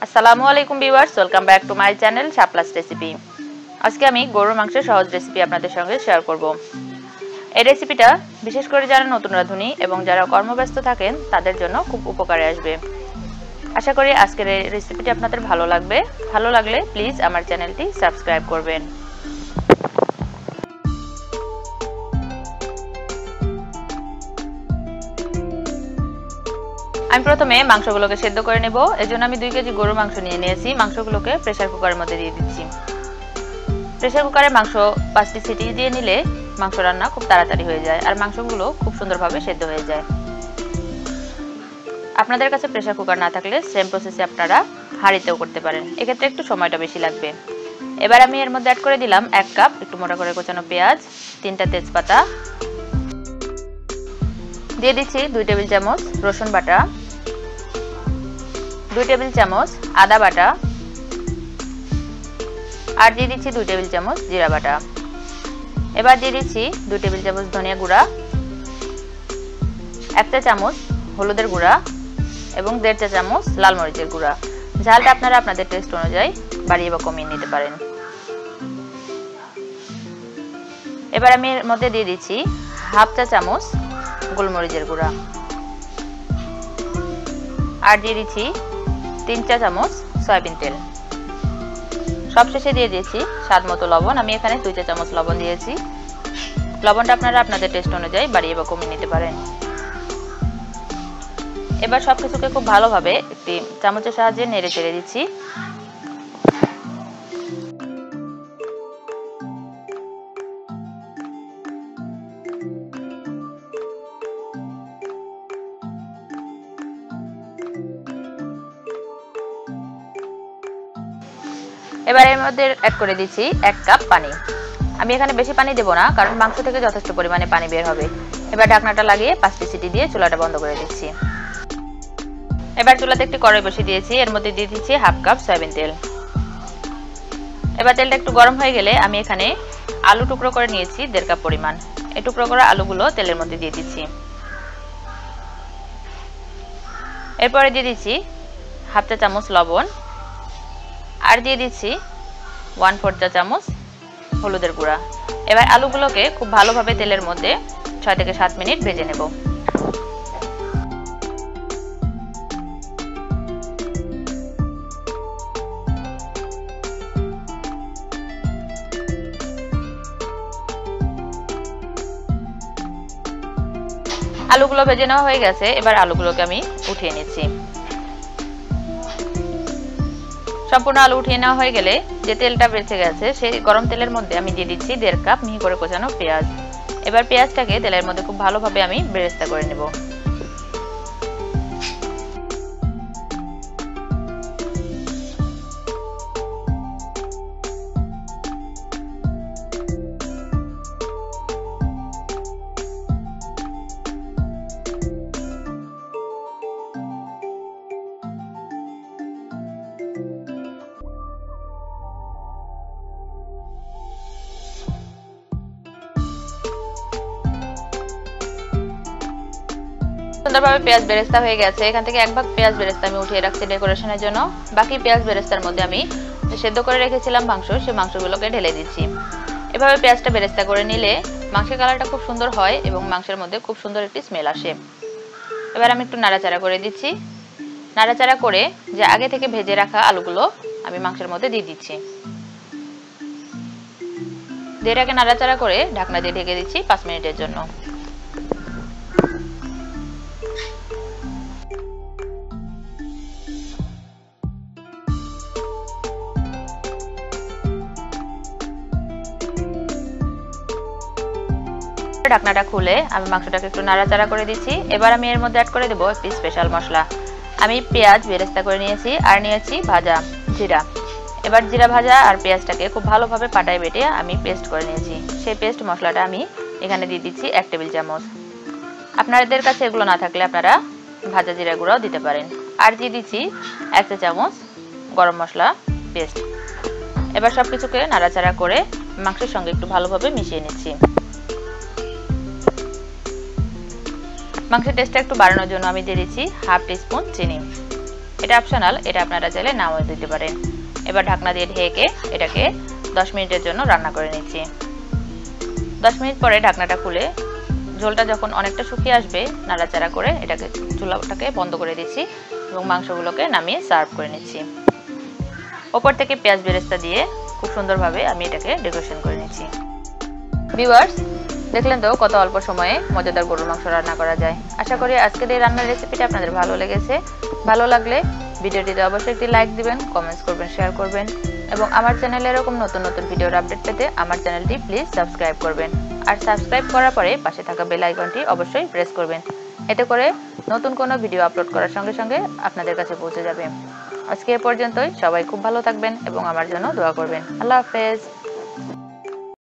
আসসালামু আলাইকুম viewers, welcome back to my channel Shapla's recipe. আজকে আমি গরুর মাংসের সহজ রেসিপি আপনাদের সঙ্গে শেয়ার করব। এই রেসিপিটা বিশেষ করে যারা নতুন রাঁধুনি এবং যারা কর্মব্যস্ত থাকেন তাদের জন্য খুব উপকারে আসবে। আশা করি আজকের এই রেসিপিটি আপনাদের ভালো লাগবে। ভালো লাগলে প্লিজ আমার চ্যানেলটি সাবস্ক্রাইব করবেন। আমি প্রথমে মাংসগুলোকে সেদ্ধ করে নেব। এজন্য আমি 2 কেজি গরুর মাংস নিয়েছি। মাংসগুলোকে প্রেসার কুকারের মধ্যে দিয়ে দিচ্ছি। প্রেসার কুকারে মাংস 5টি সিটি দিয়ে নিলে মাংস রান্না খুব তাড়াতাড়ি হয়ে যায় আর মাংসগুলো খুব সুন্দরভাবে সেদ্ধ হয়ে যায়। আপনাদের কাছে প্রেসার কুকার না থাকলে সেম প্রসেসে আপনারা হাঁড়িতেও করতে পারেন, এক্ষেত্রে একটু সময়টা বেশি লাগবে। এবার আমি এর মধ্যে অ্যাড করে দিলাম 1 কাপ একটু মোটা করে কোচানো পেঁয়াজ, 3টা তেজপাতা, দিয়ে দিচ্ছি 2 টেবিল চামচ রসুন বাটা, 2 টেবিল চামচ আদা বাটা, আর দিয়ে দিচ্ছি 2 টেবিল চামচ জিরা বাটা। এবার দিয়ে দিচ্ছি 2 টেবিল চামচ ধনিয়া গুঁড়া, 1 চা চামচ হলুদের গুঁড়া এবং 1.5 চা চামচ লাল মরিচের গুঁড়া। ঝালটা আপনারা আপনাদের টেস্ট অনুযায়ী বাড়িয়ে বা কমিয়ে নিতে পারেন। এবার আমি এর মধ্যে দিয়ে দিচ্ছি 1/2 চা চামচ গোলমরিচের গুঁড়া আর দিয়ে দিচ্ছি 3 চা চামচ সয়াবিন তেল। সবশেষে দিয়ে দিয়েছি স্বাদ মতো লবণ। আমি এখানে 2 চা চামচ লবণ দিয়েছি। লবণটা আপনারা আপনাদের টেস্ট অনুযায়ী বাড়িয়ে বা কমিয়ে নিতে পারেন। এবার সবকিছুকে খুব ভালোভাবে একটি চামচের সাহায্যে নেড়ে চেড়ে দিচ্ছি। এবার এর মধ্যে অ্যাড করে দিচ্ছি 1 কাপ পানি। আমি এখানে বেশি পানি দেব না, কারণ মাংস থেকে যথেষ্ট পরিমাণে পানি বের হবে। এবার ঢাকনাটা লাগিয়ে 5টি সিটি দিয়ে চুলাটা বন্ধ করে দিচ্ছি। এবার চুলাতে একটি কড়াই বসিয়ে দিয়েছি, এর মধ্যে দিয়ে দিচ্ছি 1/2 কাপ সয়াবিন তেল। এবার তেলটা একটু গরম হয়ে গেলে আমি এখানে আলু টুকরো করে নিয়েছি 1.5 কাপ পরিমাণ। এই টুকরো করা আলুগুলো তেলের মধ্যে দিয়ে দিচ্ছি। এরপরে দিয়ে দিচ্ছি 1/2 চা চামচ লবণ আর দিয়ে দিচ্ছি 1/4 চা চামচ হলুদের গুঁড়া। এবার আলুগুলোকে খুব ভালোভাবে তেলের মধ্যে 6 থেকে 7 মিনিট ভেজে নেব। আলুগুলো ভেজে নেওয়া হয়ে গেছে। এবার আলুগুলোকে আমি উঠিয়ে নিচ্ছি। সম্পূর্ণ আলু উঠিয়ে নেওয়া হয়ে গেলে যে তেলটা বেঁচে গেছে সেই গরম তেলের মধ্যে আমি দিয়ে দিচ্ছি 1.5 কাপ মিহি করে কোচানো পেঁয়াজ। এবার পেঁয়াজটাকে তেলের মধ্যে খুব ভালোভাবে আমি বেরেস্তা করে নেব। সুন্দরভাবে পেঁয়াজ বেরেস্তা হয়ে গেছে। এখান থেকে 1 ভাগ পেঁয়াজ বেরেস্তা আমি উঠিয়ে রাখছি ডেকোরেশনের জন্য। বাকি পেঁয়াজ বেরেস্তার মধ্যে আমি সেদ্ধ করে রেখেছিলাম মাংস, সেই মাংসগুলোকে ঢেলে দিচ্ছি। এভাবে পেঁয়াজটা বেরেস্তা করে নিলে মাংসের কালারটা খুব সুন্দর হয় এবং মাংসের মধ্যে খুব সুন্দর একটি স্মেল আসে। এবার আমি একটু নাড়াচাড়া করে দিচ্ছি। নাড়াচাড়া করে যে আগে থেকে ভেজে রাখা আলুগুলো আমি মাংসের মধ্যে দিয়ে দিচ্ছি। এটাকে নাড়াচাড়া করে ঢাকনা দিয়ে ঢেকে দিচ্ছি 5 মিনিটের জন্য। ঢাকনাটা খুলে আমি মাংসটাকে একটু নাড়াচাড়া করে দিচ্ছি। এবার আমি এর মধ্যে অ্যাড করে দেব একটি স্পেশাল মশলা। আমি পেঁয়াজ বেরেস্তা করে নিয়েছি আর নিয়েছি ভাজা জিরা। এবার জিরা ভাজা আর পেঁয়াজটাকে খুব ভালোভাবে পাটায় বেটে আমি পেস্ট করে নিয়েছি। সেই পেস্ট মশলাটা আমি এখানে দিয়ে দিচ্ছি 1 টেবিল চামচ। আপনাদের কাছে এগুলো না থাকলে আপনারা ভাজা জিরা গুঁড়াও দিতে পারেন। আর দিয়ে দিচ্ছি 1 চা চামচ গরম মশলা পেস্ট। এবার সবকিছুকে নাড়াচাড়া করে মাংসের সঙ্গে একটু ভালোভাবে মিশিয়ে নিচ্ছি। মাংসের টেস্টটা একটু বাড়ানোর জন্য আমি দিয়ে দিচ্ছি 1/2 টিস্পুন চিনি। এটা অপশনাল, এটা আপনারা চাইলে নাও দিতে পারেন। এবার ঢাকনা দিয়ে ঢেকে এটাকে 10 মিনিটের জন্য রান্না করে নিচ্ছি। 10 মিনিট পরে ঢাকনাটা খুলে ঝোলটা যখন অনেকটা শুকিয়ে আসবে নাড়াচাড়া করে এটাকে চুলাটাকে বন্ধ করে দিচ্ছি এবং মাংসগুলোকে নামিয়ে সার্ভ করে নিচ্ছি। ওপর থেকে পেঁয়াজ বেরেস্তা দিয়ে খুব সুন্দরভাবে আমি এটাকে ডেকোরেশন করে নিচ্ছি। ভিউয়ার্স, দেখলেন তো কত অল্প সময়ে মজাদার গরুর মাংস রান্না করা যায়। আশা করি আজকের এই রান্নার রেসিপিটা আপনাদের ভালো লেগেছে। ভালো লাগলে ভিডিওটিতে অবশ্যই একটি লাইক দিবেন, কমেন্টস করবেন, শেয়ার করবেন এবং আমার চ্যানেলে এরকম নতুন নতুন ভিডিওর আপডেট পেতে আমার চ্যানেলটি প্লিজ সাবস্ক্রাইব করবেন। আর সাবস্ক্রাইব করার পরে পাশে থাকা বেল আইকনটি অবশ্যই প্রেস করবেন। এতে করে নতুন কোনো ভিডিও আপলোড করার সঙ্গে সঙ্গে আপনাদের কাছে পৌঁছে যাবে। আজকে এ পর্যন্তই। সবাই খুব ভালো থাকবেন এবং আমার জন্য দোয়া করবেন। আল্লাহ হাফেজ।